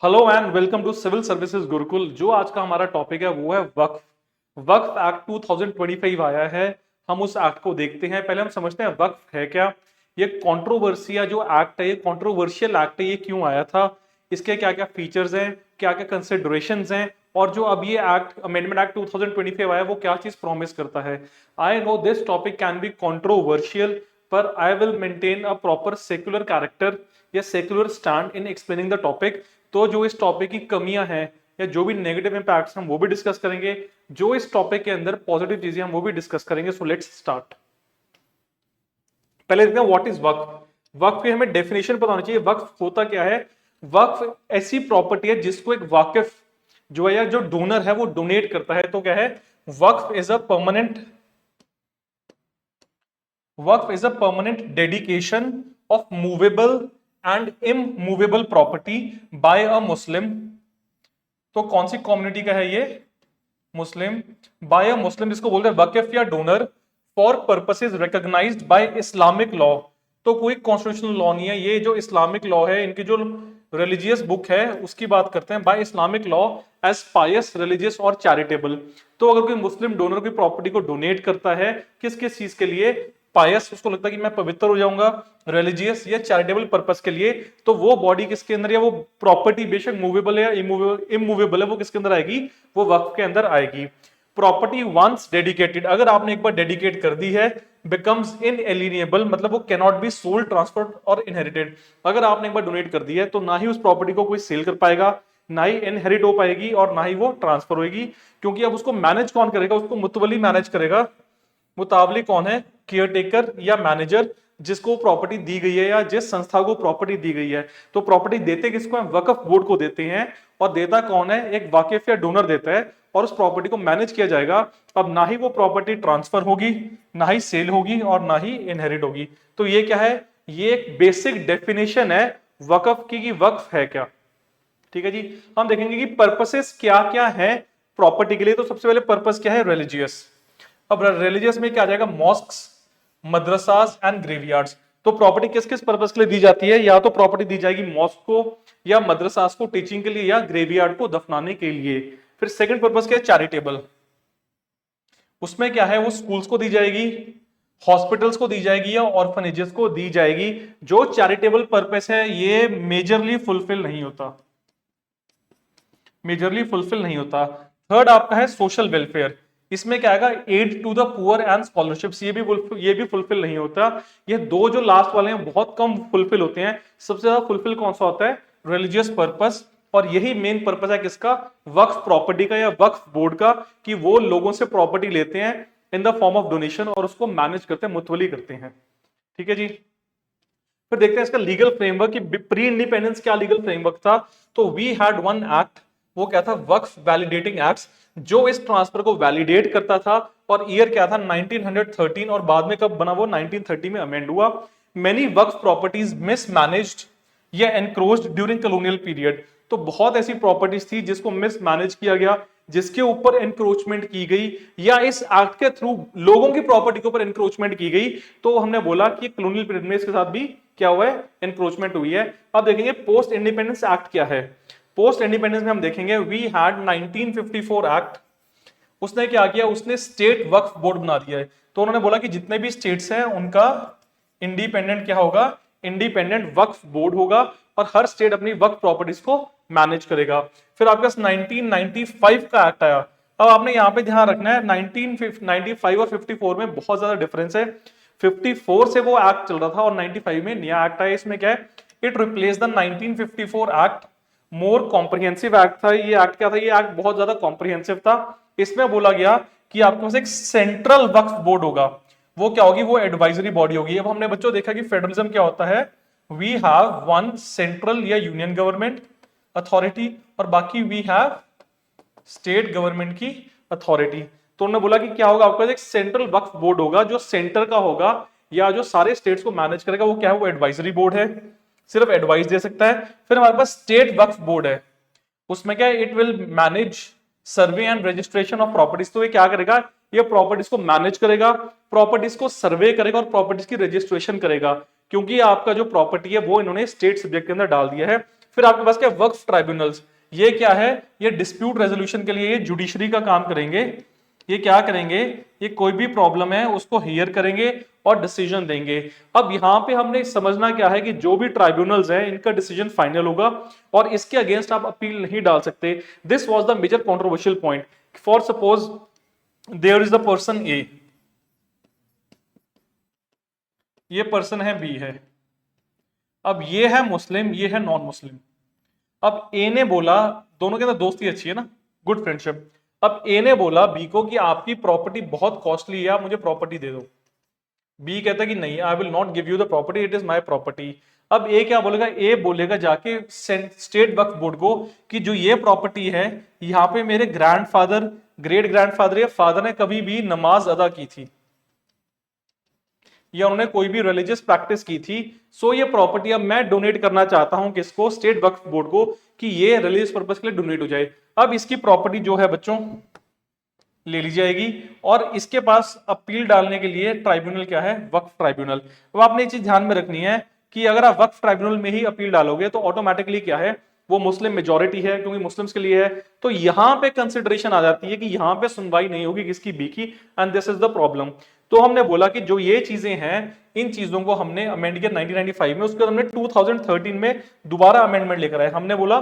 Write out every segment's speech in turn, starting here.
Hello and welcome to civil services Gurukul. जो आज का हमारा टॉपिक है वो है वक्फ। वक्फ एक्ट 2025 आया है। हम उस एक्ट को देखते हैं। पहले हम समझते हैं वक्फ है क्या। ये कंट्रोवर्सी या जो एक्ट है, ये कंट्रोवर्शियल एक्ट है। ये क्यों आया था, इसके क्या क्या फीचर्स हैं, क्या क्या कंसिडरेशंस हैं, और जो अब ये एक्ट अमेंडमेंट एक्ट 2025 आया वो क्या चीज प्रॉमिस करता है। I know this topic can be controversial, पर I will maintain a proper secular character या secular stand in explaining the topic. तो जो इस टॉपिक की कमियां हैं या जो भी नेगेटिव इंपैक्ट्स हम वो भी डिस्कस करेंगे, जो इस टॉपिक के अंदर पॉजिटिव चीजें हम वो भी डिस्कस करेंगे। So let's start. पहले देखते हैं व्हाट इज वक्फ। वक्फ की हमें डेफिनेशन पता होनी चाहिए। वक्फ होता क्या है। वक्फ ऐसी प्रॉपर्टी है जिसको एक वाकिफ जो है या जो डोनर है वो डोनेट करता है। तो क्या है, waqf is a permanent waqf is a permanent dedication of movable and immovable property by a Muslim. तो कौन सी कम्युनिटी का है ये, मुस्लिम। बाय अ मुस्लिम जिसको बोलते हैं वक्फ या donor, for purposes recognised by Islamic law. तो कोई कॉन्स्टिट्यूशनल लॉ नहीं है, ये जो इस्लामिक लॉ है, इनकी जो रिलीजियस बुक है उसकी बात करते हैं। बाय इस्लामिक लॉ एज पायस, रिलीजियस और चैरिटेबल। तो अगर कोई मुस्लिम डोनर की प्रॉपर्टी को डोनेट करता है, किस किस चीज के लिए, पायस, उसको लगता है कि मैं पवित्र हो जाऊंगा, रिलीजियस या चैरिटेबल पर्पस के लिए, तो वो बॉडी किसके अंदर या वो प्रॉपर्टी बेशक मूवेबल है या इमूवेबल है, वो किसके अंदर आएगी, वो वक्फ के अंदर आएगी। प्रॉपर्टी वंस डेडिकेटेड, अगर आपने एक बार डेडिकेट कर दी है, बिकम्स इनएलिनिएबल, मतलब वो कैनॉट बी सोल्ड, ट्रांसफर्ड और इनहेरिटेड। अगर आपने एक बार डोनेट कर दी है तो ना ही उस प्रॉपर्टी को कोई सेल कर पाएगा, ना ही इनहेरिट हो पाएगी, और ना ही वो ट्रांसफर होगी। क्योंकि अब उसको मैनेज कौन करेगा, उसको मुतवली मैनेज करेगा। मुतावली कौन है, केयरटेकर या मैनेजर, जिसको प्रॉपर्टी दी गई है या जिस संस्था को प्रॉपर्टी दी गई है। तो प्रॉपर्टी देते किसको है, वक्फ बोर्ड को देते हैं। और देता कौन है, एक वाकिफ या डोनर देता है, और उस प्रॉपर्टी को मैनेज किया जाएगा। अब ना ही वो प्रॉपर्टी ट्रांसफर होगी, ना ही सेल होगी, और ना ही इनहेरिट होगी। तो ये क्या है, ये एक बेसिक डेफिनेशन है वक्फ की कि वक्फ है क्या। ठीक है जी। हम देखेंगे कि पर्पसेस क्या क्या है प्रॉपर्टी के लिए। तो सबसे पहले पर्पस क्या है, रिलीजियस। अब रिलीजियस में क्या आ जाएगा, मॉस्क्स, मदरसास एंड ग्रेवयार्ड्स। तो प्रॉपर्टी किस किस पर्पस के लिए दी जाती है, या तो प्रॉपर्टी दी जाएगी मॉस्क को या मदरसास को टीचिंग के लिए, या ग्रेवयार्ड को दफनाने के लिए। फिर सेकंड पर्पस क्या है, चैरिटेबल। उसमें क्या है, वो स्कूल्स को दी जाएगी, हॉस्पिटल्स को दी जाएगी, या ऑर्फनेजेस को दी जाएगी। जो चैरिटेबल पर्पस है ये मेजरली फुलफिल नहीं होता। थर्ड आपका है सोशल वेलफेयर। इसमें क्या आएगा, aid to the poor and scholarships, ये भी फुलफिल नहीं होता। ये दो जो लास्ट वाले हैं बहुत कम फुलफिल होते हैं। सबसे ज्यादा फुलफिल कौन सा होता है, रिलीजियस पर्पस। और यही मेन पर्पस है किसका, वक्फ प्रॉपर्टी का या वक्फ बोर्ड का, कि वो लोगों से प्रॉपर्टी लेते हैं in the form of donation और उसको मैनेज करते हैं, मुतवली करते हैं। ठीक है जी। फिर देखते हैं इसका लीगल फ्रेमवर्क कि प्री इंडिपेंडेंस क्या लीगल फ्रेमवर्क था। तो वी हैड वन एक्ट, वो क्या था, वक्फ वैलिडेटिंग एक्ट, जो इस ट्रांसफर को वैलिडेट करता था। और ईयर क्या था, 1913, और बाद में कब बना, वो 1930 में अमेंड हुआ। मेनी वक्फ प्रॉपर्टीज मिसमैनेज्ड या एनक्रोच्ड ड्यूरिंग कॉलोनियल पीरियड। तो बहुत ऐसी प्रॉपर्टीज थी जिसको मिसमैनेज किया गया, जिसके ऊपर एनक्रोचमेंट की गई, या इस एक्ट के थ्रू लोगों की प्रॉपर्टी के ऊपर एनक्रोचमेंट की गई। तो हमने बोला कि कॉलोनियल पीरियड में इसके साथ भी क्या हुआ है, एनक्रोचमेंट हुई है। अब देखेंगे पोस्ट इंडिपेंडेंस एक्ट क्या है। पोस्ट इंडिपेंडेंस में हम देखेंगे वी हैड 1954 एक्ट। उसने क्या किया, उसने स्टेट वक्फ बोर्ड बना दिया है। तो उन्होंने बोला कि जितने भी स्टेट्स हैं उनका इंडिपेंडेंट क्या होगा, इंडिपेंडेंट वक्फ बोर्ड होगा, और हर स्टेट अपनी वक्फ प्रॉपर्टीज को मैनेज करेगा। फिर आपके पास 1995 का एक्ट आया। अब आपने यहां पे ध्यान रखना है, 1995 और 54 में बहुत ज्यादा डिफरेंस है। 54 से वो एक्ट चल रहा था और 95 में नया एक्ट आया। इसमें क्या है, it replace the 1954 act, more comprehensive act था। ये एक्ट क्या था, ये एक्ट बहुत ज्यादा कॉम्प्रिहेंसिव था। इसमें बोला गया कि आपके पास एक सेंट्रल वक्फ बोर्ड होगा। वो क्या होगी, वो एडवाइजरी बॉडी होगी। अब हमने बच्चों देखा कि फेडरलिज्म क्या होता है, वी हैव वन सेंट्रल या यूनियन गवर्नमेंट अथॉरिटी, और बाकी वी हैव स्टेट गवर्नमेंट की अथॉरिटी। तो उन्होंने बोला कि क्या होगा, आपके पास एक सेंट्रल वक्फ बोर्ड होगा जो सेंटर का होगा, या जो सारे स्टेट्स को मैनेज करेगा। वो क्या है, वो एडवाइजरी बोर्ड है, सिर्फ एडवाइस दे सकता है। फिर हमारे पास स्टेट वक्फ बोर्ड है। उसमें क्या है, it will manage survey and registration of properties. तो ये क्या करेगा, ये प्रॉपर्टीज को मैनेज करेगा, प्रॉपर्टीज को सर्वे करेगा, और प्रॉपर्टीज की रजिस्ट्रेशन करेगा। क्योंकि आपका जो प्रॉपर्टी है वो इन्होंने स्टेट सब्जेक्ट के अंदर डाल दिया है। फिर आपके पास क्या वक्फ ट्राइब्यूनल्स, ये क्या है, ये डिस्प्यूट रेजोल्यूशन के लिए ये जुडिशरी का काम करेंगे। ये क्या करेंगे, ये कोई भी प्रॉब्लम है उसको हियर करेंगे और डिसीजन देंगे। अब यहां पे हमने समझना क्या है कि जो भी ट्राइब्यूनल्स हैं इनका डिसीजन फाइनल होगा और इसके अगेंस्ट आप अपील नहीं डाल सकते। This was the major controversial point. For suppose there is the person A, ये पर्सन है बी है, अब ये है मुस्लिम, ये है नॉन मुस्लिम। अब ए ने बोला, दोनों के अंदर दोस्ती अच्छी है ना, गुड फ्रेंडशिप। अब ए ने बोला बी को कि आपकी प्रॉपर्टी बहुत कॉस्टली है, आप मुझे प्रॉपर्टी दे दो। बी कहता है कि नहीं, I will not give you the property, it is my property. अब ए क्या बोलेगा, ए बोलेगा जाके स्टेट वक्फ बोर्ड को कि जो ये प्रॉपर्टी है, यहाँ पे मेरे ग्रैंडफादर, ग्रेट ग्रैंडफादर या फादर ने कभी भी नमाज अदा की थी या उन्होंने कोई भी रिलीजियस प्रैक्टिस की थी, सो ये प्रॉपर्टी अब मैं डोनेट करना चाहता हूं किसको, स्टेट वक्फ बोर्ड को, कि ये रिलीजियस पर्पस के लिए डोनेट हो जाए। अब इसकी प्रॉपर्टी जो है बच्चों ले ली जाएगी और इसके पास अपील डालने के लिए ट्राइब्यूनल क्या है, वक्फ ट्राइब्यूनल। अब आपने ये चीज ध्यान में रखनी है कि अगर आप वक्फ ट्राइब्यूनल में ही अपील डालोगे तो ऑटोमेटिकली क्या है, वो मुस्लिम मेजॉरिटी है क्योंकि मुस्लिम्स के लिए है, तो यहां पे कंसिडरेशन आ जाती है कि यहां पे सुनवाई नहीं होगी किसकी, बी की, and this is the problem. तो हमने बोला कि जो ये चीजें हैं इन चीजों को हमने अमेंड किया 1995 में, उसके बाद हमने 2013 में दोबारा अमेंडमेंट लेकर आए। हमने बोला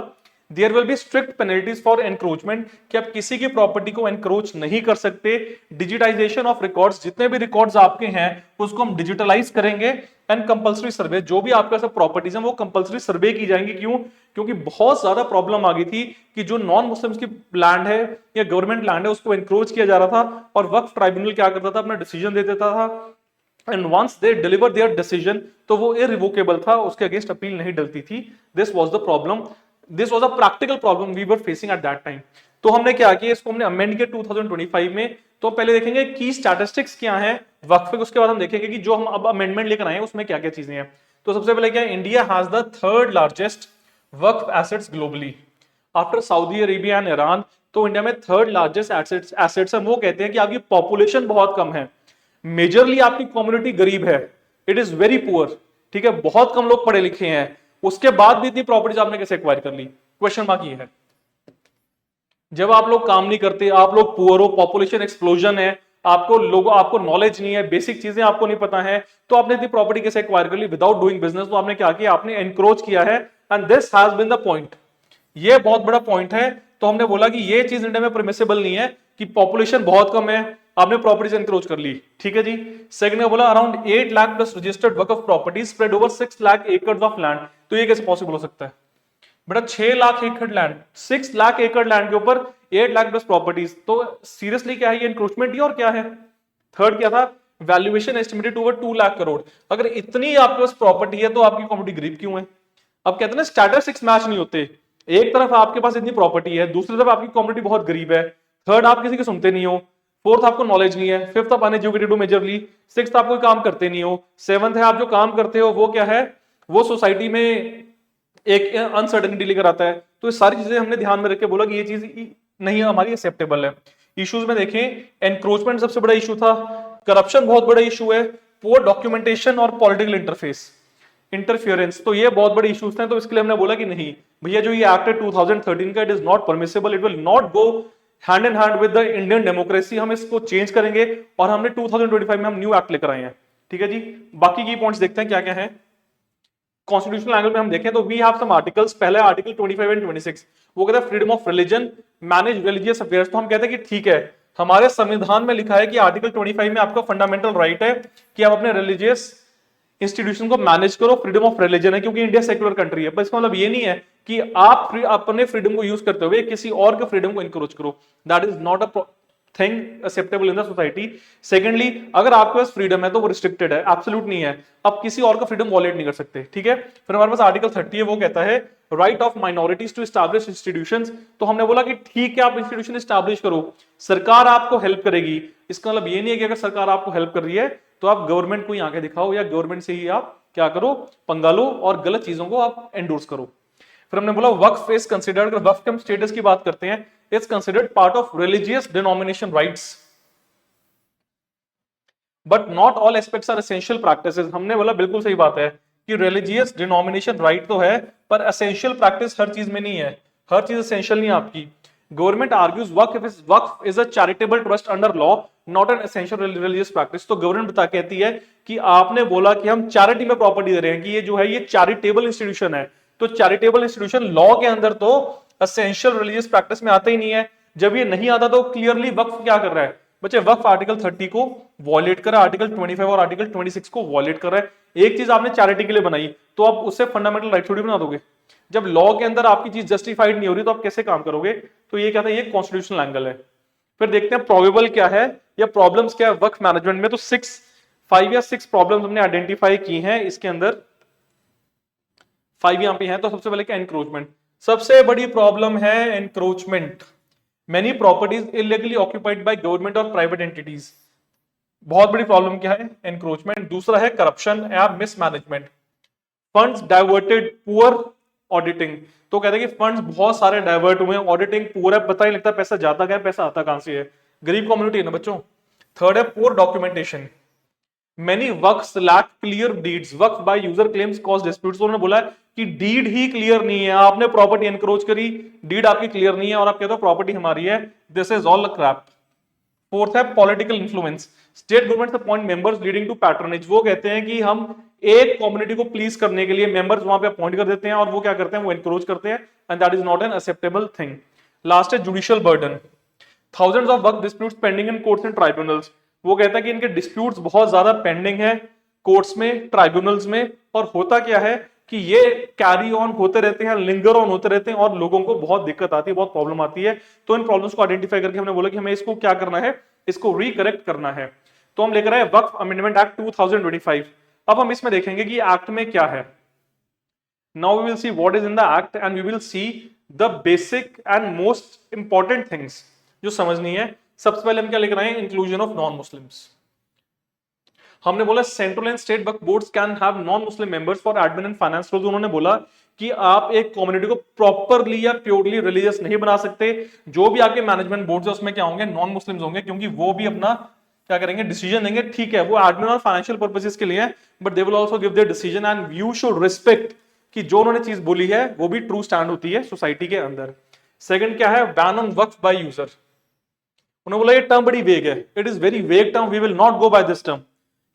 there will be strict penalties for encroachment, कि आप किसी की प्रॉपर्टी को एनक्रोच नहीं कर सकते। डिजिटाइजेशन ऑफ रिकॉर्ड्स, जितने भी रिकॉर्ड्स आपके हैं उसको हम डिजिटलाइज करेंगे। एंड कंपलसरी सर्वे, जो भी आपके पास प्रॉपर्टीज हैं वो कंपलसरी सर्वे की जाएंगी। क्यों? क्योंकि बहुत ज्यादा प्रॉब्लम आ गई थी कि जो नॉन मुस्लिम्स की लैंड है या गवर्नमेंट लैंड है उसको एनक्रोच किया जा रहा था और वक्फ ट्राइब्यूनल क्या करता था, अपना डिसीजन दे देता था, and once they deliver their decision तो वो इरिवोकेबल था, उसके अगेंस्ट अपील नहीं डलती थी। This was the problem, this was a practical problem we were facing at that time. तो हमने क्या किया, इसको हमने अमेंड किया 2025 में। तो पहले देखेंगे की स्टैटिस्टिक्स क्या है वक्फ, उसके बाद हम देखेंगे कि जो हम अब अमेंडमेंट लेकर आए हैं उसमें क्या क्या चीजें हैं। तो सबसे पहले क्या है, India has the third largest Waqf assets globally after Saudi Arabia and Iran. तो इंडिया में थर्ड लार्जेस्ट एसेट्स है। वो कहते हैं कि आपकी पॉपुलेशन बहुत कम है, मेजरली आपकी कम्युनिटी गरीब है, इट इज वेरी पुअर, ठीक है, बहुत कम लोग पढ़े लिखे हैं, उसके बाद भी इतनी प्रॉपर्टीज आपने कैसे एक्वायर कर ली? क्वेश्चन मार्क ये है। जब आप लोग काम नहीं करते, आप लोग पुअर हो, पॉपुलेशन एक्सप्लोजन है, आपको नॉलेज नहीं है, बेसिक चीजें आपको नहीं पता है, तो आपने इतनी प्रॉपर्टी कैसे एक्वायर कर ली विदाउट डूइंग बिजनेस? तो आपने क्या किया, आपने एनक्रोच किया है, and this has been the point. ये बहुत बड़ा पॉइंट है। तो हमने बोला कि ये चीज इंडिया में परमिसिबल नहीं है कि पॉपुलेशन बहुत कम है, आपने प्रॉपर्टीज एनक्रोच कर ली, ठीक है जी। सेकंड ने बोला अराउंड 8 लाख प्लस रजिस्टर्ड वक्फ प्रॉपर्टीज स्प्रेड ओवर 6 लाख एकड़ ऑफ लैंड। तो ये कैसे पॉसिबल हो सकता है बेटा? 6 लाख एकड़ लैंड, 6 लाख एकड़ लैंड के ऊपर 8 लाख प्लस प्रॉपर्टीज, तो सीरियसली क्या है ये, इंक्रोचमेंट ही और क्या है? थर्ड क्या था, valuation estimated over 2 lakh crore. अगर इतनी आपके पास प्रॉपर्टी है तो आपकी कम्युनिटी गरीब क्यों है? अब कहते हैं ना स्टैटिस्टिक्स मैच नहीं होते, एक तरफ आपके पास इतनी प्रॉपर्टी है, दूसरी तरफ आपकी कम्युनिटी बहुत गरीब है, थर्ड आप किसी की सुनते नहीं हो, फोर्थ आपको नॉलेज नहीं है, फिफ्थ आप अनएजुकेटेड हो मेजरली, सिक्स्थ आप कोई काम करते नहीं हो, सेवंथ है आप जो काम करते हो वो क्या है, वो सोसाइटी में एक अनसर्टेनिटी लेकर आता है। तो ये सारी चीजें हमने ध्यान में रख के बोला कि ये चीज नहीं हमारी एक्सेप्टेबल है। इश्यूज में देखें, एनक्रोचमेंट सबसे बड़ा इशू था, करप्शन बहुत बड़ा इशू है, पुअर डॉक्यूमेंटेशन और पॉलिटिकल इंटरफियरेंस, तो ये बहुत बड़े इश्यूज थे। तो इसके लिए हमने बोला कि नहीं भैया, जो ये एक्ट है 2013 का, it is not permissible, it will not go hand in hand with the Indian democracy, हम इसको चेंज करेंगे। और हमने 2025 में हम न्यू एक्ट लेकर आए हैं, ठीक है जी। बाकी की पॉइंट्स देखते हैं क्या क्या है। कॉन्स्टिट्यूशनल एंगल में हम देखें तो वी हैव सम आर्टिकल्स, पहले आर्टिकल 25 एंड 26, वो कहता है freedom of religion, manage religious affairs. तो हम कहते हैं कि ठीक है, हमारे संविधान में लिखा है कि आर्टिकल 25 में आपका फंडामेंटल राइट है कि आप अपने रिलीजियस इंस्टीट्यूशन को मैनेज करो, फ्रीडम ऑफ रिलीजन है, क्योंकि इंडिया सेक्युलर कंट्री है। पर इसका मतलब ये नहीं है कि आप अपने फ्रीडम को यूज करते हुए किसी और के फ्रीडम को इंक्रोच करो, that is not a thing acceptable in the society. Secondly, अगर आपके पास फ्रीडम है तो वो रिस्ट्रिक्टेड है, एब्सोल्यूट नहीं है, आप किसी और का फ्रीडम वॉलेट नहीं कर सकते, ठीक है। फिर हमारे पास आर्टिकल 30 है, वो कहता है right of minorities to establish institutions. तो हमने बोला कि ठीक है, आप इंस्टीट्यूशन एस्टैब्लिश करो, सरकार आपको हेल्प करेगी। इसका मतलब ये नहीं है कि अगर सरकार आपको हेल्प कर रही है तो आप गवर्नमेंट को ही आके दिखाओ या गवर्नमेंट से ही आप क्या करो, पंगा लो और गलत चीजों को आप एंडोर्स करो। फिर हमने बोला वक्फ इज कंसिडर्ड, वक्फ के हम स्टेटस की बात करते हैं, is considered part of religious denomination rights but not all aspects are essential practices. हमने बोला बिल्कुल सही बात है कि रिलीजियस डिनोमिनेशन राइट तो है पर एसेंशियल प्रैक्टिस हर चीज में नहीं है, हर चीज एसेंशियल नहीं है आपकी। Government argues Waqf is a charitable trust under law not an essential religious practice. तो गवर्नमेंट बता कहती है कि आपने बोला कि हम चैरिटी में प्रॉपर्टी दे रहे हैं कि ये जो है ये चैरिटेबल इंस्टीट्यूशन है, तो चैरिटेबल इंस्टीट्यूशन लॉ के अंदर तो एसेंशियल रिलीजियस प्रैक्टिस में आता ही नहीं है। जब ये नहीं आता तो क्लियरली वक्फ क्या कर रहा है बच्चे, वक्फ आर्टिकल 30 को वॉलेट कर रहा है, आर्टिकल 25 और आर्टिकल 26 को वॉलेट कर रहा है। एक चीज आपने चैरिटी के लिए बनाई तो आप उससे फंडामेंटल राइट थोड़ी बना दोगे। जब लॉ के अंदर आपकी चीज जस्टिफाइड नहीं हो रही तो आप कैसे काम करोगे। तो ये कहते हैं ये कॉन्स्टिट्यूशनल एंगल है। फिर देखते हैं प्रोबेबल क्या है या प्रॉब्लम्स क्या है वक्फ मैनेजमेंट में। तो 5 या 6 प्रॉब्लम्स हमने आइडेंटिफाई की हैं इसके अंदर, 5 यहां पे हैं। तो सबसे पहले क्या, एनक्रोचमेंट। सबसे बड़ी प्रॉब्लम है encroachment. Many properties illegally occupied by government और प्राइवेट एंटिटीज, बहुत बड़ी प्रॉब्लम क्या है, एनक्रोचमेंट। दूसरा है करप्शन या mismanagement. Funds diverted, poor auditing. तो कहते हैं कि फंड्स बहुत सारे डाइवर्ट हुए, ऑडिटिंग पुअर है, पता ही लगता पैसा जाता क्या है, पैसा आता कहां से है। गरीब कम्युनिटी है ना बच्चों। थर्ड है poor documentation. Many waqfs lack clear deeds, waqf by user claims cause disputes. उन्होंने बोला है कि डीड ही क्लियर नहीं है, आपने प्रॉपर्टी एनक्रोच करी, डीड आपकी क्लियर नहीं है और आप कहते हो प्रॉपर्टी हमारी है। This is all a crap. Fourth है political influence. State government appoint members leading to patronage. वो कहते हैं कि हम एक कम्युनिटी को प्लीज करने के लिए मेंबर्स वहां पे अपॉइंट कर देते हैं और वो क्या करते हैं, वो एनक्रोच करते हैं, and that is not an acceptable thing. Last है जुडिशियल बर्डन। थाउजेंड्स ऑफ वर्क disputes pending in courts and tribunals. वो कहता है कि इनके डिस्प्यूट्स बहुत ज्यादा पेंडिंग है कोर्ट्स में, ट्राइब्यूनल्स में। और होता क्या है कि ये कैरी ऑन होते रहते हैं, लिंगर ऑन होते रहते हैं और लोगों को बहुत दिक्कत आती है, बहुत प्रॉब्लम आती है। तो इन प्रॉब्लम्स को आइडेंटिफाई करके हमने बोला कि हमें इसको क्या करना है, इसको रिकरेक्ट करना है। तो हम लेकर आए वक्फ अमेंडमेंट एक्ट 2025। अब हम इसमें देखेंगे कि एक्ट में क्या है। Now we will see what is in the act and we will see the basic and most important things जो समझनी है। सबसे पहले हम क्या लेकर आए, इंक्लूजन ऑफ नॉन मुस्लिम्स। हमने बोला central and state Waqf boards can have non Muslim members for admin and finance roles. उन्होंने बोला कि आप एक कम्युनिटी को प्रॉपरली या प्योरली रिलीजियस नहीं बना सकते। जो भी आपके मैनेजमेंट बोर्ड है उसमें क्या होंगे, नॉन मुस्लिम्स होंगे, क्योंकि वो भी अपना क्या करेंगे, डिसीजन देंगे। ठीक है वो एडमिन और फाइनेंशियल पर्पसेस के लिए, but they will also give their decision and you should respect कि जो उन्होंने चीज बोली है वो भी ट्रू स्टैंड होती है सोसाइटी के अंदर। सेकंड क्या है, ban on Waqf by user. उन्होंने बोला ये टर्म बड़ी वेग है, it is very vague term, we will not go by this term.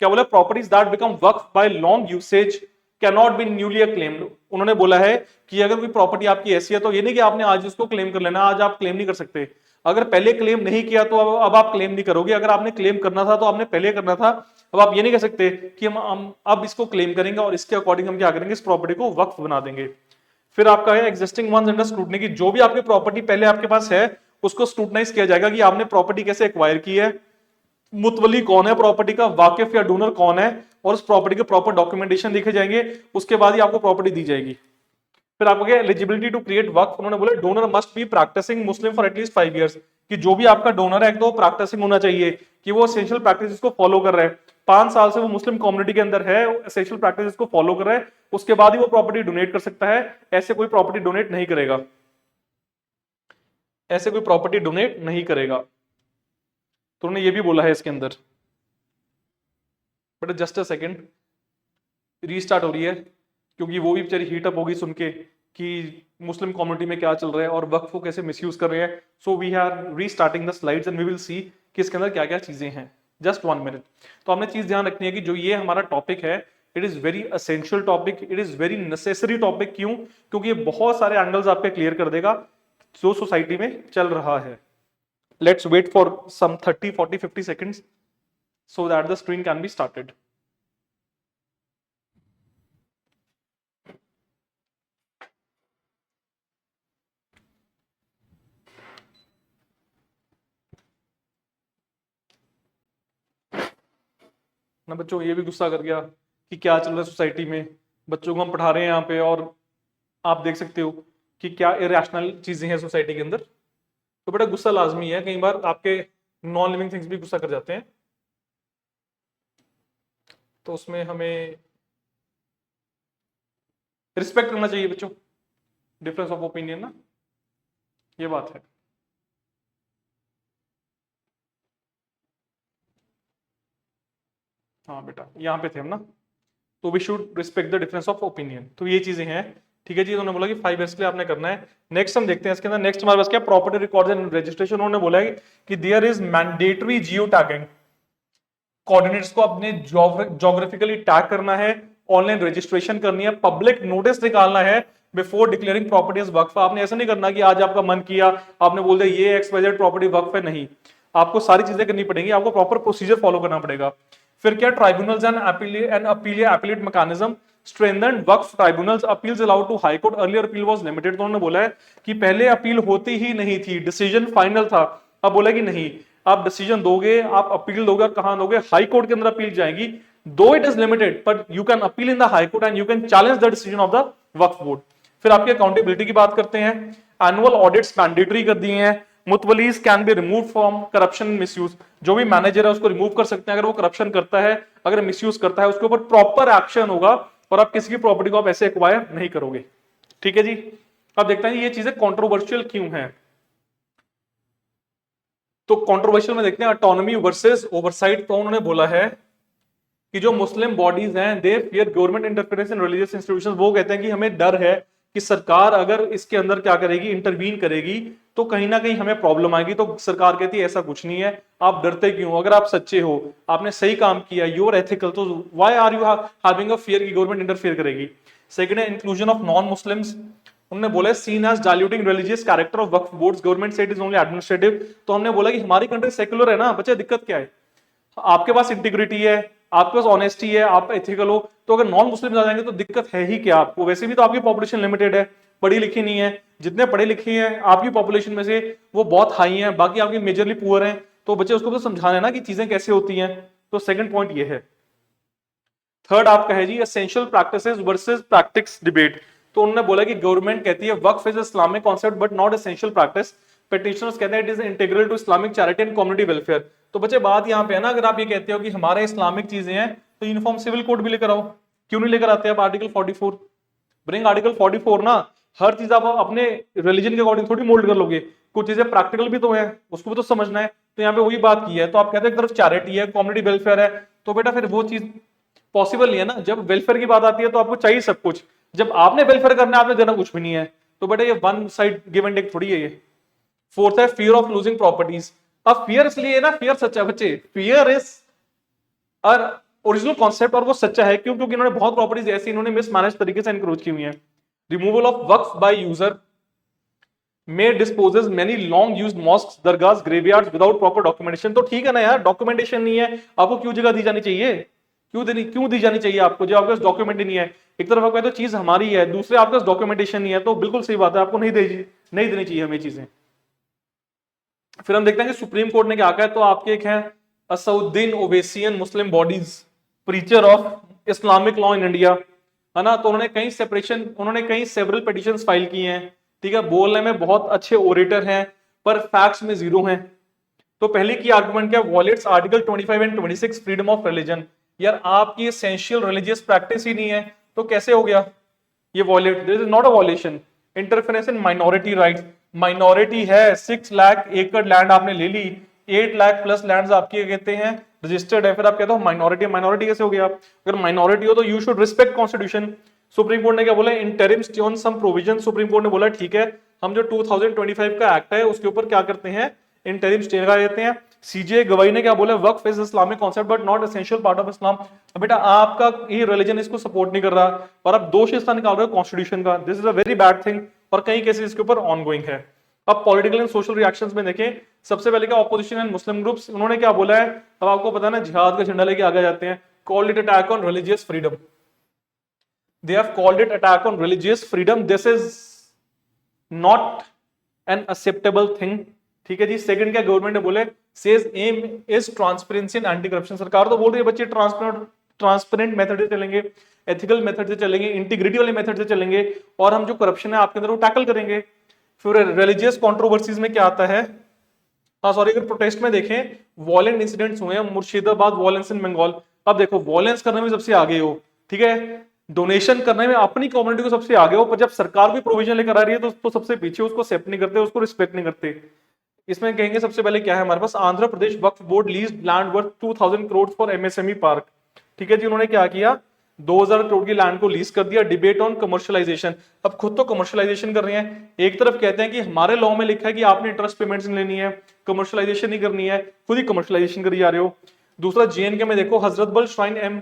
क्या बोला, properties that become Waqf by long usage can not be newly claimed. उन्होंने बोला है कि अगर कोई प्रॉपर्टी आपकी ऐसी है तो ये नहीं कि आपने आज उसको क्लेम कर लेना, आज आप क्लेम नहीं कर सकते। अगर पहले क्लेम नहीं किया तो अब आप क्लेम नहीं करोगे। अगर आपने क्लेम करना था तो आपने पहले करना था। अब आप ये नहीं कह सकते कि हम अब इसको क्लेम करेंगे और इसके अकॉर्डिंग हम क्या करेंगे, इस प्रॉपर्टी को वक्फ बना देंगे। फिर आपका है एग्जिस्टिंग वंस अंडर स्क्रूटनी की, जो भी आपकी प्रॉपर्टी पहले आपके पास है उसको स्क्रूटनाइज किया जाएगा कि आपने प्रॉपर्टी कैसे एक्वायर की है, मुतवली कौन है प्रॉपर्टी का, वाकिफ या डोनर कौन है, और उस प्रॉपर्टी के प्रॉपर डॉक्यूमेंटेशन देखे जाएंगे। उसके बाद ही आपको प्रॉपर्टी दी जाएगी। फिर आपको क्या, एलिजिबिलिटी टू क्रिएट वक्फ। उन्होंने बोला donor must be practising Muslim for at least 5 years, कि जो भी आपका डोनर है तो प्रैक्टिसिंग होना चाहिए, कि वो एसेंशियल प्रैक्टिस को फॉलो कर रहा है। 5 साल से वो मुस्लिम कम्युनिटी के अंदर है, एसेंशियल प्रैक्टिस को फॉलो कर रहा है, उसके बाद ही वो प्रॉपर्टी डोनेट कर सकता है। ऐसे कोई प्रॉपर्टी डोनेट नहीं करेगा, ऐसे कोई प्रॉपर्टी डोनेट नहीं करेगा। तो उन्होंने ये भी बोला है इसके अंदर। But just a second, restart हो रही है क्योंकि वो भी बेचारी हीट अप होगी सुन के कि मुस्लिम कम्युनिटी में क्या चल रहा है और वक्फ को कैसे मिसयूज कर रहे हैं। So we are restarting the slides and we will see कि इसके अंदर क्या क्या चीजें हैं। Just 1 minute. तो हमने चीज ध्यान रखनी है कि जो ये हमारा टॉपिक है, it is very essential topic, it is very necessary topic. क्यों? क्योंकि ये बहुत सारे एंगल्स आपके क्लियर कर देगा जो सोसाइटी में चल रहा है। Let's wait for some 30 40 50 seconds so that the screen can be started. ना बच्चों ये भी गुस्सा कर गया कि क्या चल रहा है सोसाइटी में, बच्चों को हम पढ़ा रहे हैं यहाँ पे और आप देख सकते हो कि क्या इरेशनल चीजें हैं सोसाइटी के अंदर। तो बड़ा गुस्सा लाजमी है, कई बार आपके नॉन लिविंग थिंग्स भी गुस्सा कर जाते हैं, तो उसमें हमें रिस्पेक्ट करना चाहिए बच्चों, डिफरेंस ऑफ ओपिनियन ना, ये बात है। हाँ बेटा यहाँ पे थे हम ना। तो we should respect the difference of opinion. तो ये चीजें हैं, ठीक है जी। उन्होंने बोला कि 5 इयर्स के लिए आपने करना है। नेक्स्ट हम देखते हैं इसके अंदर, नेक्स्ट हमारे पास क्या, प्रॉपर्टी रिकॉर्ड्स एंड रजिस्ट्रेशन। उन्होंने बोला है कि there is mandatory geo tagging, coordinates को अपने ज्योग्राफिकली टैग करना है, ऑनलाइन रजिस्ट्रेशन करनी है, पब्लिक नोटिस निकालना है बिफोर डिक्लेयरिंग प्रॉपर्टी एज वक्फ। आपने ऐसा नहीं करना कि आज आपका मन किया आपने बोल दिया ये XYZ प्रॉपर्टी वक्फ है, नहीं, आपको सारी चीजें करनी पड़ेंगी, आपको प्रॉपर प्रोसीजर फॉलो करना पड़ेगा। फिर क्या, tribunals and appellate mechanism strengthened waqf tribunals, appeals allowed to high court, earlier appeal was limited. तो उन्होंने बोला है कि पहले अपील होती ही नहीं थी, डिसीजन फाइनल था, अब बोला कि नहीं, आप डिसीजन दोगे, आप अपील दोगे, कहां दोगे, हाई कोर्ट के अंदर अपील जाएगी, दो it is limited but you can appeal in the high court and you can challenge the decision of the Waqf board. फिर आपकी अकाउंटेबिलिटी की बात करते हैं, एनुअल ऑडिट्स मैंडेटरी कर दिए हैं, mutawallis can be remove from corruption misuse, जो भी मैनेजर है उसको रिमूव कर सकते हैं अगर वो करप्शन करता है, अगर मिसयूज करता है, उसके ऊपर प्रॉपर एक्शन होगा और आप किसी की प्रॉपर्टी को आप ऐसे एक्वायर नहीं करोगे, ठीक है जी। अब देखते हैं ये चीजें कंट्रोवर्शियल क्यों हैं। तो कंट्रोवर्शियल में देखते हैं ऑटोनॉमी वर्सेस ओवरसाइट। तो उन्होंने बोला है कि जो मुस्लिम बॉडीज हैं दे फियर गवर्नमेंट इंटरफेरेंस इन रिलीजियस इंस्टीट्यूशंस, वो कहते हैं कि हमें डर है कि सरकार अगर इसके अंदर क्या करेगी, इंटरवीन करेगी, तो कहीं ना कहीं हमें प्रॉब्लम आएगी। तो सरकार कहती है ऐसा कुछ नहीं है, आप डरते क्यों, अगर आप सच्चे हो, आपने सही काम किया, यू आर एथिकल, तो why are you having a fear कि गवर्नमेंट इंटरफेयर करेगी। सेकंड है इंक्लूजन ऑफ नॉन मुस्लिम्स। उन्होंने बोला seen as diluting religious character of Waqf boards, government said is only administrative. तो हमने बोला कि हमारी कंट्री सेक्युलर है ना बच्चे, दिक्कत क्या है, आपके पास इंटीग्रिटी है, आपके पास ऑनेस्टी है, आप एथिकल हो, तो अगर नॉन मुस्लिम आ जाएंगे तो दिक्कत है ही क्या आपको। वैसे भी तो आपकी पॉपुलेशन लिमिटेड है, पढ़ी लिखी नहीं है, जितने पढ़े लिखे हैं आपकी पॉपुलेशन में से वो बहुत हाई हैं, बाकी आपकी मेजरली पुअर हैं। तो बच्चे उसको तो समझाना है ना कि चीजें कैसे होती हैं। तो सेकंड पॉइंट ये है। थर्ड आपका है जी essential practices versus practice debate. तो उन्होंने बोला कि गवर्नमेंट कहती है waqf is Islamic concept but not essential practice, petitioners कहते हैं it is integral to Islamic charity and community welfare. तो बच्चे बात यहाँ पे है ना, अगर आप ये कहते हो कि हमारे इस्लामिक चीजें हैं तो यूनिफॉर्म सिविल कोड भी लेकर आओ, क्यों नहीं लेकर आते आप आर्टिकल 44, ब्रिंग आर्टिकल 44 ना। हर चीज आप अपने रिलीजन के अकॉर्डिंग थोड़ी मोल्ड कर लोगे, कुछ चीजें प्रैक्टिकल भी तो है, उसको भी तो समझना है। तो यहाँ पे वही बात की है। तो आप कहते हैं एक तरफ चैरिटी है, कम्युनिटी वेलफेयर है, तो बेटा फिर वो चीज पॉसिबल नहीं है ना। जब वेलफेयर की बात आती है तो आपको चाहिए सब कुछ, जब आपने वेलफेयर करना है आपने देना कुछ भी नहीं है, तो बेटा ये one side give and take थोड़ी है ये। फोर्थ है फियर ऑफ लूजिंग प्रॉपर्टीज। अब फियर इसलिए है ना, फियर सच्चा है बच्चे, fear is our original concept, और वो सच्चा है क्यों, क्योंकि इन्होंने बहुत प्रॉपर्टीज ऐसी इन्होंने मिसमैनेज तरीके से एनक्रोच की हुई है। Removal of Waqf by user may disposes many long used mosques, Dargah, graveyards without proper documentation. तो ठीक है ना यार, डॉक्यूमेंटेशन नहीं है, आपको क्यों जगह दी जानी चाहिए, क्यों दी जानी चाहिए आपको, जब आपके पास डॉक्यूमेंट ही नहीं है। एक तरफ आपको तो चीज हमारी है, दूसरे आपके पास डॉक्यूमेंटेशन नहीं है, तो बिल्कुल सही बात है, आपको नहीं देनी चाहिए हमें चीजें। फिर हम देखते हैं कि सुप्रीम कोर्ट ने क्या कहा है। तो आपके एक है Asaduddin Owaisi, Muslim bodies, preacher of Islamic law in India, है ना। तो उन्होंने कई सेवरल पिटिशंस फाइल की हैं, ठीक है, बोलने में बहुत अच्छे ओरेटर हैं पर फैक्ट्स में जीरो हैं। तो पहले की आर्गुमेंट क्या, wallets article 25 and 26 freedom of religion. यार आपकी एसेंशियल रिलीजियस प्रैक्टिस ही नहीं है तो कैसे हो गया ये wallet, this is not a वॉलेशन। Interference in minority rights, minority है, 6 लाख एकड़ लैंड आपने ले ली, 8 लाख प्लस लैंड्स आपकी कहते हैं रजिस्टर्ड है, फिर आप कहते हो माइनॉरिटी कैसे हो गया। अगर माइनॉरिटी हो तो you should respect constitution. Supreme court ने क्या बोला, interim stay on some provision. Supreme court ने बोला ठीक है, हम जो 2025 का एक्ट है उसके ऊपर क्या करते हैं, इंटरिम स्टे लगा देते हैं। सीजे गवाही ने क्या बोला, waqf is Islamic concept but not essential part of Islam. बेटा आपका ये रिलीजन इसको सपोर्ट नहीं कर रहा और आप दोष इसका निकाल रहे हो कॉन्स्टिट्यूशन का, this is a very bad thing, और कई केसेस इसके ऊपर ऑनगोइंग है। अब पॉलिटिकल एंड सोशल रिएक्शंस में देखें, सबसे पहले क्या, ऑपोजिशन एंड मुस्लिम ग्रुप्स, उन्होंने क्या बोला है, अब आपको पता है ना, जिहाद का झंडा लेके आगे जाते हैं, called it attack on religious freedom, they have called it attack on religious freedom, this is not an acceptable thing, ठीक है जी। सेकंड क्या गवर्नमेंट ने बोले, says aim is transparency and anti corruption। सरकार तो बोल रही है बच्चे ट्रांसपेरेंट मेथड से चलेंगे, एथिकल मेथड से चलेंगे, इंटीग्रिटी वाले मेथड से चलेंगे, और हम जो करप्शन है आपके अंदर वो टैकल करेंगे। फिर रिलीजियस कंट्रोवर्सीज में क्या आता है, अगर प्रोटेस्ट में देखें, वॉयलेंट इंसिडेंट्स हुए हैं, मुर्शिदाबाद वॉयलेंस इन बंगाल। अब देखो वॉयलेंस करने में सबसे आगे हो, ठीक है, डोनेशन करने में अपनी कम्युनिटी को सबसे आगे हो, पर जब सरकार भी प्रोविजन लेकर आ रही है तो सबसे पीछे, उसको एक्सेप्ट नहीं करते, उसको रिस्पेक्ट नहीं करते। इसमें कहेंगे सबसे पहले क्या है हमारे पास, Andhra Pradesh Waqf board lease land worth 2000 crore for MSME park, ठीक है जी। उन्होंने क्या किया, 2000 करोड़ की लैंड को लीज कर दिया। डिबेट ऑन कमर्शियलाइजेशन, अब खुद तो कमर्शियलाइजेशन कर रहे हैं, एक तरफ कहते हैं कि हमारे लॉ में लिखा है कि आपने इंटरेस्ट पेमेंट्स नहीं लेनी है, कमर्शियलाइजेशन नहीं करनी है, खुद ही कमर्शियलाइजेशन करी जा रहे हो। दूसरा जेएनके में देखो Hazratbal shrine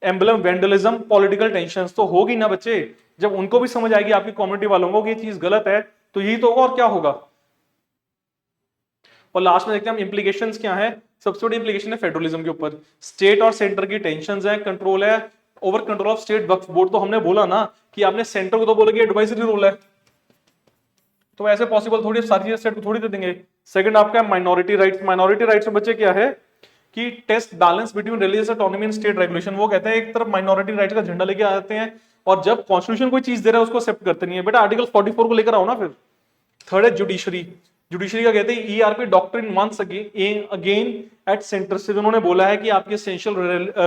emblem vandalism political tension, तो होगी ना बच्चे, जब उनको भी समझ आएगी आपकी कम्युनिटी वालों को कि ये चीज गलत है तो यही तो होगा और क्या होगा। और लास्ट में देखते हैं हम इंप्लीकेशंस क्या है। सबसे बड़ी इंप्लीकेशन है फेडरलिज्म के ऊपर, स्टेट और सेंटर की टेंशंस है, कंट्रोल है, over control of state Waqf board. तो हमने बोला ना कि आपने सेंटर को तो बोला कि एडवाइजरी रोल है, तो ऐसे पॉसिबल थोड़ी सारी चीजें स्टेट को थोड़ी दे देंगे। सेकंड आपका माइनॉरिटी राइट्स, माइनॉरिटी राइट्स में बच्चे क्या है कि test balance between religious autonomy and state regulation. वो कहते हैं एक तरफ माइनॉरिटी राइट्स का झंडा लेके आते हैं और जब कॉन्स्टिट्यूशन कोई चीज दे रहा है उसको एक्सेप्ट करते नहीं है। बेटा आर्टिकल 44 को लेकर आओ ना फिर। थर्ड है जुडिशरी, जुडिशरी का कहते हैं ERP doctrine once again at centre से उन्होंने बोला है कि आपकी एसेंशियल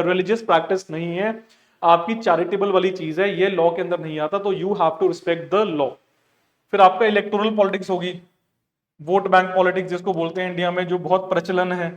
रिलीजियस प्रैक्टिस नहीं है, आपकी चैरिटेबल वाली चीज है, ये लॉ के अंदर नहीं आता, तो you have to respect the law. फिर आपका इलेक्टोरल पॉलिटिक्स होगी, वोट बैंक पॉलिटिक्स जिसको बोलते हैं इंडिया में, जो बहुत प्रचलन है।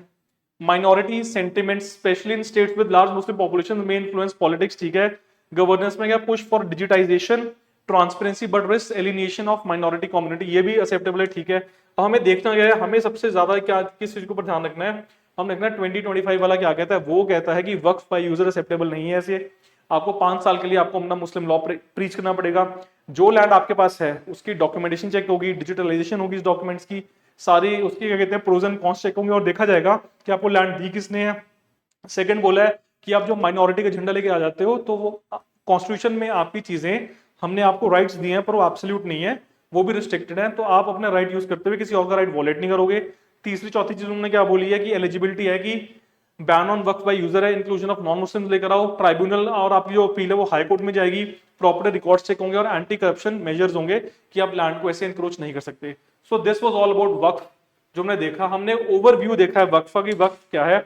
Minority sentiments specially in states with large Muslim population में इन्फ्लुएंस पॉलिटिक्स, ठीक है। गवर्नेंस में क्या push for digitisation transparency but risk alienation of minority community, ये भी एक्सेप्टेबल है, ठीक है। अब हमें देखना क्या है, हमें सबसे ज्यादा क्या किस चीज के ऊपर ध्यान रखना है, हम देखना है 2025 वाला क्या कहता है। वो कहता है कि वक्फ बाय यूजर एक्सेप्टेबल नहीं है, ऐसे आपको 5 साल के लिए आपको अपना मुस्लिम लॉ प्रीच करना पड़ेगा। जो लैंड आपके पास है उसकी डॉक्यूमेंटेशन चेक होगी, डिजिटलाइजेशन होगी इस डॉक्यूमेंट्स की सारी, उसकी क्या कहते हैं प्रोज एंड कॉन्स चेक होंगे और देखा जाएगा कि आपको लैंड दी किसने है। सेकंड बोला है कि आप जो माइनॉरिटी का झंडा लेके आ जाते हो तो वो कॉन्स्टिट्यूशन में आपकी चीजें हमने आपको राइट्स दिए हैं पर वो एब्सोल्यूट नहीं है, वो भी रिस्ट्रिक्टेड है, तो आप अपने राइट यूज करते हुए किसी और का राइट वॉलेट नहीं करोगे। तीसरी चौथी चीज उन्होंने क्या बोली है कि एलिजिबिलिटी है कि ban on Waqf by user है, इंक्लूजन ऑफ नॉन मुस्लिम लेकर आओ, ट्राइब्यूनल और आपकी जो अपील है वो हाई कोर्ट में जाएगी, प्रॉपर्टी रिकॉर्ड चेक होंगे और एंटी करप्शन मेजर्स होंगे कि आप लैंड को ऐसे इंक्रोच नहीं कर सकते। So this was all about Waqf. जो हमने देखा, हमने ओवरव्यू देखा है वक्फ की। वक्फ क्या है?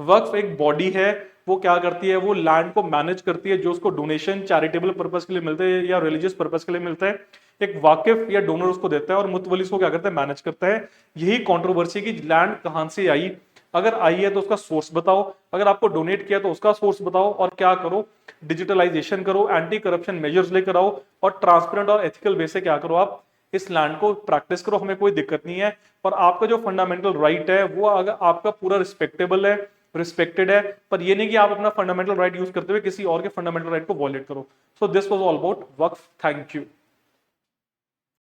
वक्फ एक बॉडी है, वो क्या करती है, वो लैंड को मैनेज करती है, जो उसको डोनेशन चैरिटेबल पर्पस के लिए मिलते हैं या रिलीजियस पर्पस के लिए मिलता है, एक वाकिफ या डोनर उसको देता है और मुतवली उसको क्या करता है, मैनेज करता है। यही कंट्रोवर्सी की लैंड कहां से आई, अगर आई है तो उसका सोर्स बताओ, अगर आपको डोनेट किया तो उसका सोर्स बताओ, और क्या करो, डिजिटलाइजेशन करो, एंटी करप्शन मेजर्स लेकर आओ और ट्रांसपेरेंट और एथिकल वे से क्या करो, आप इस लैंड को प्रैक्टिस करो, हमें कोई दिक्कत नहीं है। और आपका जो फंडामेंटल राइट है वो अगर आपका पूरा रिस्पेक्टेबल है, रिस्पेक्टेड है, पर ये नहीं कि आप अपना फंडामेंटल राइट यूज करते हुए किसी और के फंडामेंटल राइट को वॉयलेट करो। सो this was all about Waqf. Thank you.